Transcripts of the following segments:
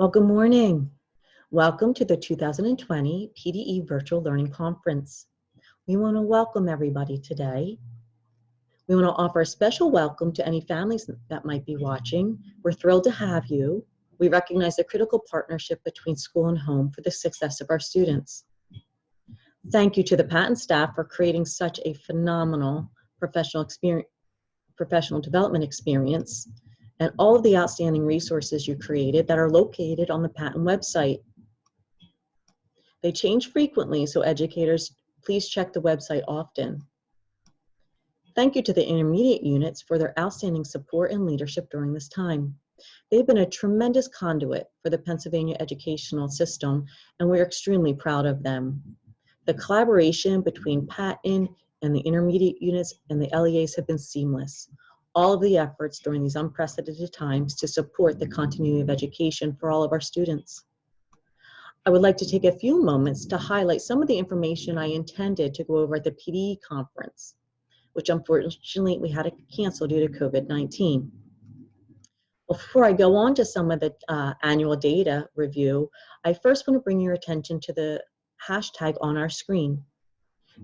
Well, good morning. Welcome to the 2020 PDE Virtual Learning Conference. We want to welcome everybody today. We want to offer a special welcome to any families that might be watching. We're thrilled to have you. We recognize the critical partnership between school and home for the success of our students. Thank you to the Patent staff for creating such a phenomenal professional development experience and all of the outstanding resources you created that are located on the Patent website. They change frequently, so educators, please check the website often. Thank you to the intermediate units for their outstanding support and leadership during this time. They've been a tremendous conduit for the Pennsylvania educational system, and we're extremely proud of them. The collaboration between Patent and the intermediate units and the LEAs have been seamless. All of the efforts during these unprecedented times to support the continuity of education for all of our students. I would like to take a few moments to highlight some of the information I intended to go over at the PDE conference, which unfortunately we had to cancel due to COVID-19. Before I go on to some of the annual data review, I first want to bring your attention to the hashtag on our screen.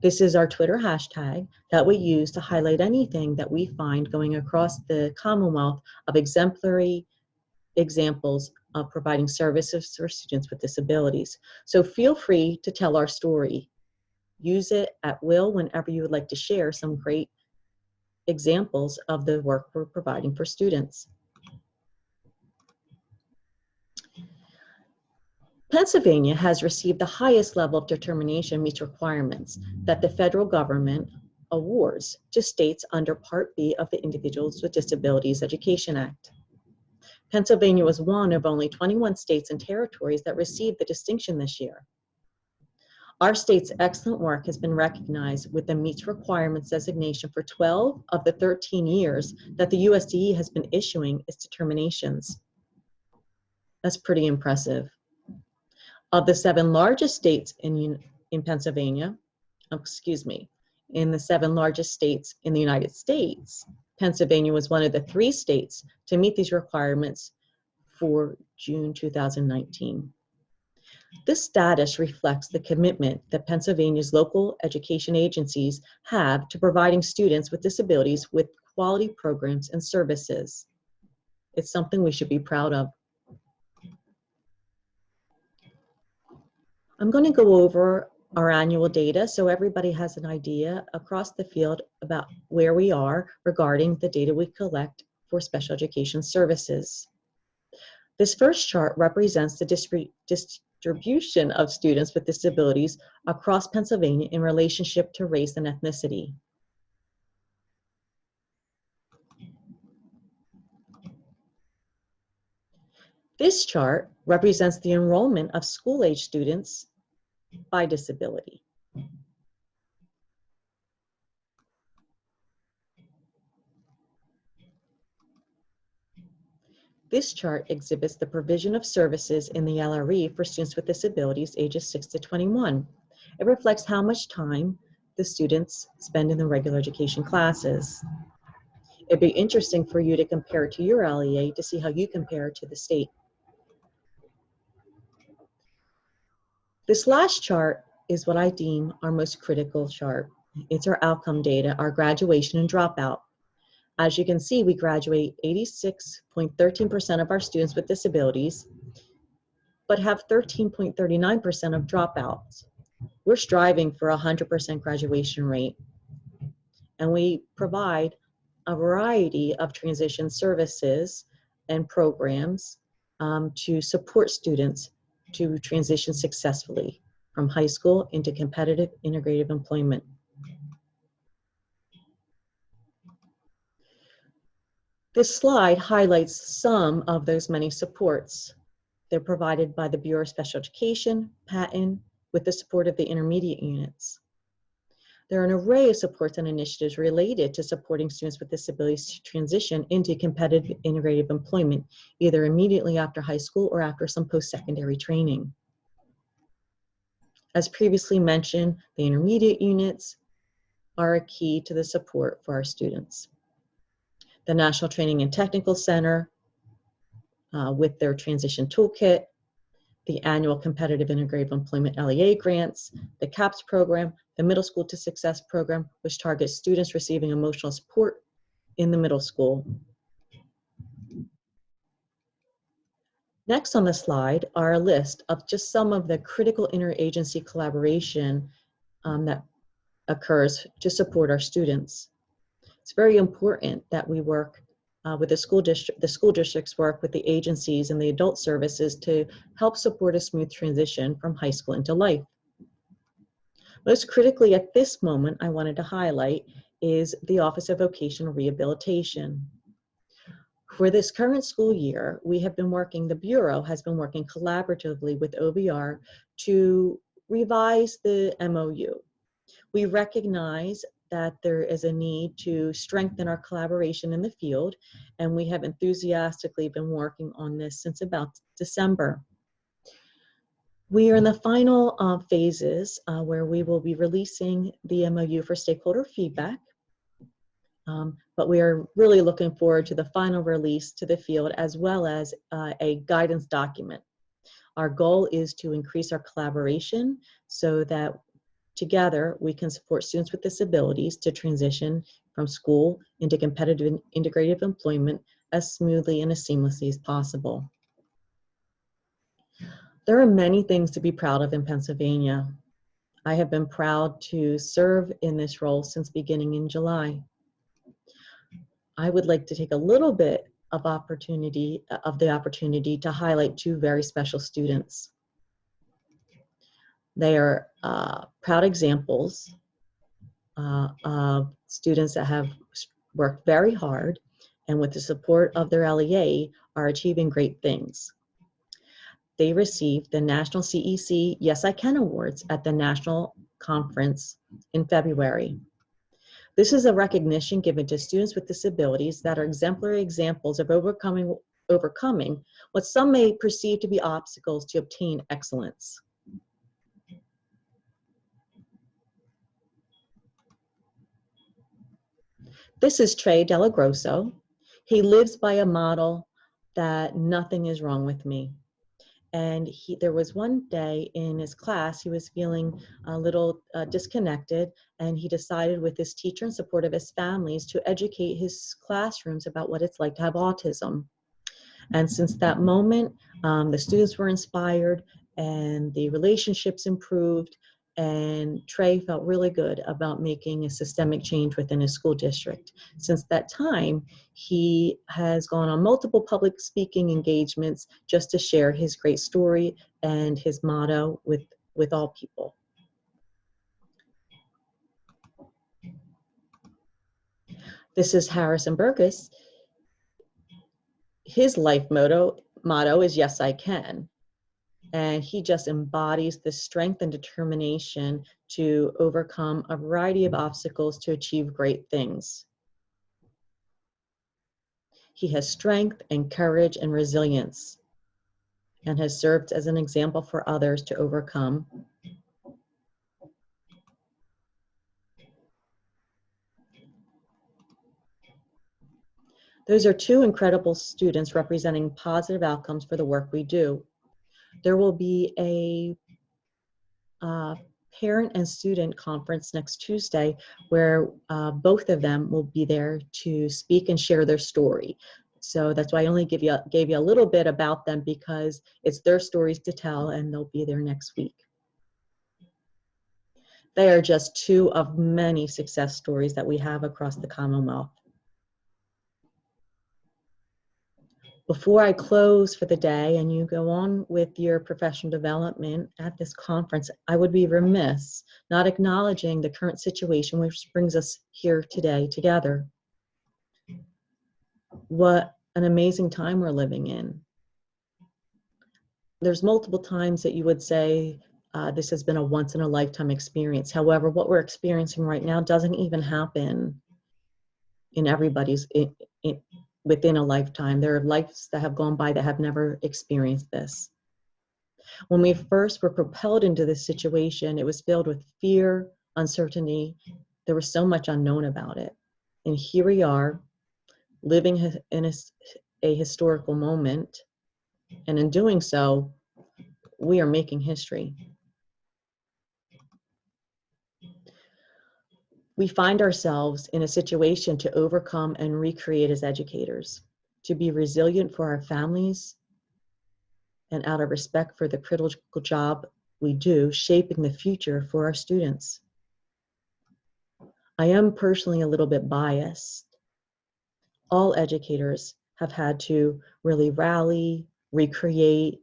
This is our Twitter hashtag that we use to highlight anything that we find going across the Commonwealth of exemplary examples of providing services for students with disabilities. So feel free to tell our story. Use it at will whenever you would like to share some great examples of the work we're providing for students. Pennsylvania has received the highest level of determination meets requirements that the federal government awards to states under Part B of the Individuals with Disabilities Education Act. Pennsylvania was one of only 21 states and territories that received the distinction this year. Our state's excellent work has been recognized with the meets requirements designation for 12 of the 13 years that the USDE has been issuing its determinations. That's pretty impressive. Of the 7 largest states in Pennsylvania, in the 7 largest states in the United States, Pennsylvania was one of the 3 states to meet these requirements for June 2019. This status reflects the commitment that Pennsylvania's local education agencies have to providing students with disabilities with quality programs and services. It's something we should be proud of. I'm going to go over our annual data so everybody has an idea across the field about where we are regarding the data we collect for special education services. This first chart represents the distribution of students with disabilities across Pennsylvania in relationship to race and ethnicity. This chart represents the enrollment of school-age students by disability. This chart exhibits the provision of services in the LRE for students with disabilities ages 6 to 21. It reflects how much time the students spend in the regular education classes. It'd be interesting for you to compare it to your LEA to see how you compare to the state. This last chart is what I deem our most critical chart. It's our outcome data, our graduation and dropout. As you can see, we graduate 86.13% of our students with disabilities, but have 13.39% of dropouts. We're striving for a 100% graduation rate, and we provide a variety of transition services and programs to support students to transition successfully from high school into competitive integrative employment. This slide highlights some of those many supports. They're provided by the Bureau of Special Education, Patent, with the support of the intermediate units. There are an array of supports and initiatives related to supporting students with disabilities to transition into competitive integrative employment, either immediately after high school or after some post-secondary training. As previously mentioned, the intermediate units are a key to the support for our students. The National Training and Technical Center with their transition toolkit, the annual competitive integrated employment LEA grants, the CAPS program, the Middle School to Success program, which targets students receiving emotional support in the middle school. Next on the slide are a list of just some of the critical interagency collaboration that occurs to support our students. It's very important that we work with the school districts work with the agencies and the adult services to help support a smooth transition from high school into life. Most critically at this moment, I wanted to highlight is the Office of Vocational Rehabilitation. For this current school year, the Bureau has been working collaboratively with OVR to revise the MOU. We recognize that there is a need to strengthen our collaboration in the field, and we have enthusiastically been working on this since about December. We are in the final phases where we will be releasing the MOU for stakeholder feedback, but we are really looking forward to the final release to the field as well as a guidance document. Our goal is to increase our collaboration so that together, we can support students with disabilities to transition from school into competitive and integrative employment as smoothly and as seamlessly as possible. There are many things to be proud of in Pennsylvania. I have been proud to serve in this role since beginning in July. I would like to take a little bit of the opportunity to highlight two very special students. They are proud examples of students that have worked very hard and with the support of their LEA are achieving great things. They received the National CEC Yes I Can Awards at the National Conference in February. This is a recognition given to students with disabilities that are exemplary examples of overcoming what some may perceive to be obstacles to obtain excellence. This is Trey Delagrosso. He lives by a model that nothing is wrong with me. And there was one day in his class, he was feeling a little disconnected, and he decided with his teacher and support of his families to educate his classrooms about what it's like to have autism. And since that moment, the students were inspired and the relationships improved, and Trey felt really good about making a systemic change within his school district. Since that time, he has gone on multiple public speaking engagements just to share his great story and his motto with all people. This is Harrison Burgess. His life motto is Yes, I Can. And he just embodies the strength and determination to overcome a variety of obstacles to achieve great things. He has strength and courage and resilience and has served as an example for others to overcome. Those are two incredible students representing positive outcomes for the work we do. There will be a parent and student conference next Tuesday where both of them will be there to speak and share their story. So that's why I only gave you a little bit about them, because it's their stories to tell, and they'll be there next week. They are just two of many success stories that we have across the Commonwealth. Before I close for the day and you go on with your professional development at this conference, I would be remiss not acknowledging the current situation which brings us here today together. What an amazing time we're living in. There's multiple times that you would say this has been a once-in-a-lifetime experience. However, what we're experiencing right now doesn't even happen in everybody's within a lifetime. There are lives that have gone by that have never experienced this. When we first were propelled into this situation, it was filled with fear, uncertainty. There was so much unknown about it. And here we are, living in a historical moment, And in doing so, we are making history. We find ourselves in a situation to overcome and recreate as educators, to be resilient for our families, and out of respect for the critical job we do, shaping the future for our students. I am personally a little bit biased. All educators have had to really rally, recreate,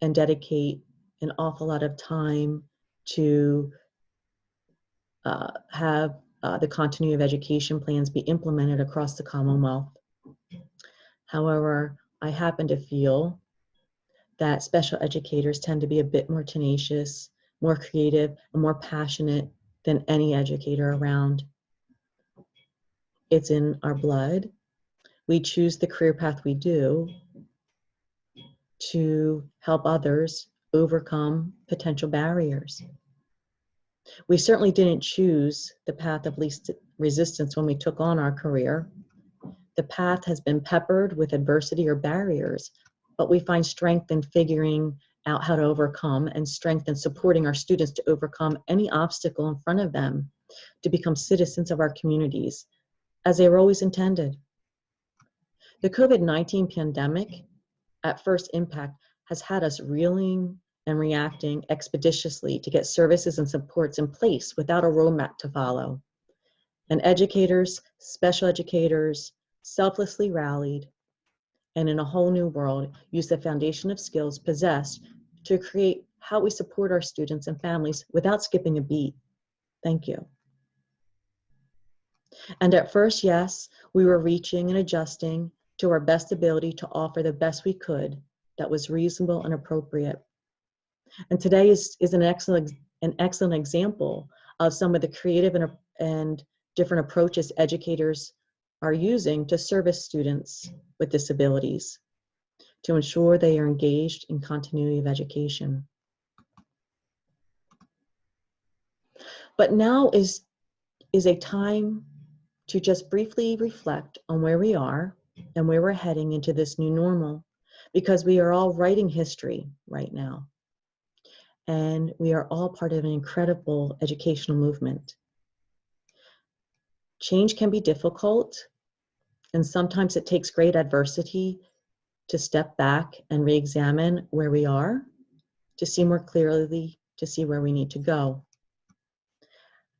and dedicate an awful lot of time to have the continuity of education plans be implemented across the Commonwealth. However, I happen to feel that special educators tend to be a bit more tenacious, more creative, and more passionate than any educator around. It's in our blood. We choose the career path we do to help others overcome potential barriers. We certainly didn't choose the path of least resistance when we took on our career. The path has been peppered with adversity or barriers, but we find strength in figuring out how to overcome and strength in supporting our students to overcome any obstacle in front of them to become citizens of our communities as they were always intended. The COVID-19 pandemic at first impact has had us reeling and reacting expeditiously to get services and supports in place without a roadmap to follow. And educators, special educators, selflessly rallied, and in a whole new world, used the foundation of skills possessed to create how we support our students and families without skipping a beat. Thank you. And at first, yes, we were reaching and adjusting to our best ability to offer the best we could that was reasonable and appropriate. And today is an excellent example of some of the creative and different approaches educators are using to service students with disabilities to ensure they are engaged in continuity of education. But now is a time to just briefly reflect on where we are and where we're heading into this new normal, because we are all writing history right now. And we are all part of an incredible educational movement. Change can be difficult, and sometimes it takes great adversity to step back and re-examine where we are, to see more clearly, to see where we need to go.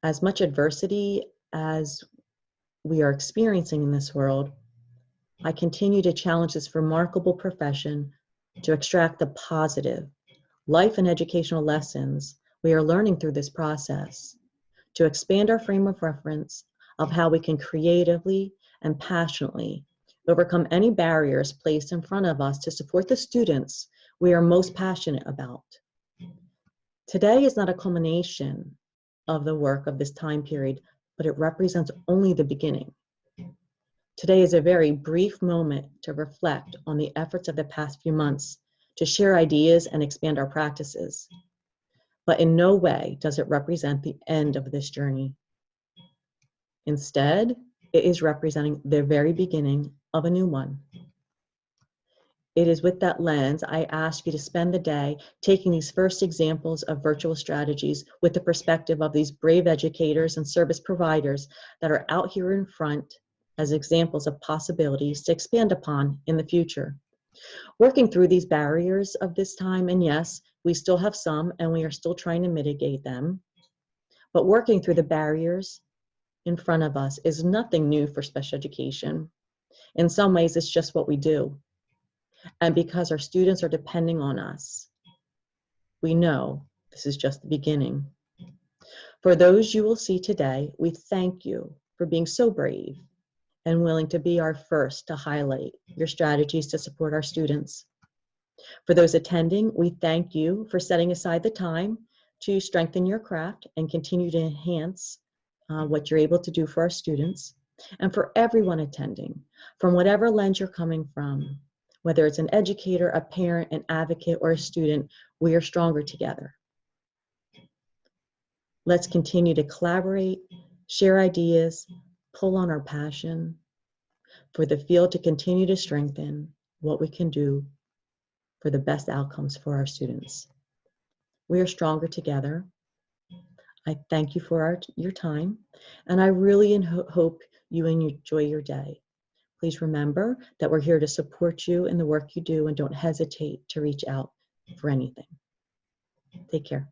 As much adversity as we are experiencing in this world, I continue to challenge this remarkable profession to extract the positive life and educational lessons we are learning through this process, to expand our frame of reference of how we can creatively and passionately overcome any barriers placed in front of us to support the students we are most passionate about. Today is not a culmination of the work of this time period, but it represents only the beginning. Today is a very brief moment to reflect on the efforts of the past few months to share ideas and expand our practices. But in no way does it represent the end of this journey. Instead, it is representing the very beginning of a new one. It is with that lens I ask you to spend the day taking these first examples of virtual strategies with the perspective of these brave educators and service providers that are out here in front as examples of possibilities to expand upon in the future. Working through these barriers of this time, and yes, we still have some and we are still trying to mitigate them, but working through the barriers in front of us is nothing new for special education. In some ways, it's just what we do. And because our students are depending on us, we know this is just the beginning. For those you will see today, we thank you for being so brave and willing to be our first to highlight your strategies to support our students. For those attending, we thank you for setting aside the time to strengthen your craft and continue to enhance what you're able to do for our students. And for everyone attending, from whatever lens you're coming from, whether it's an educator, a parent, an advocate, or a student, we are stronger together. Let's continue to collaborate, share ideas, pull on our passion for the field to continue to strengthen what we can do for the best outcomes for our students. We are stronger together. I thank you for your time, and I really hope you enjoy your day. Please remember that we're here to support you in the work you do, and don't hesitate to reach out for anything. Take care.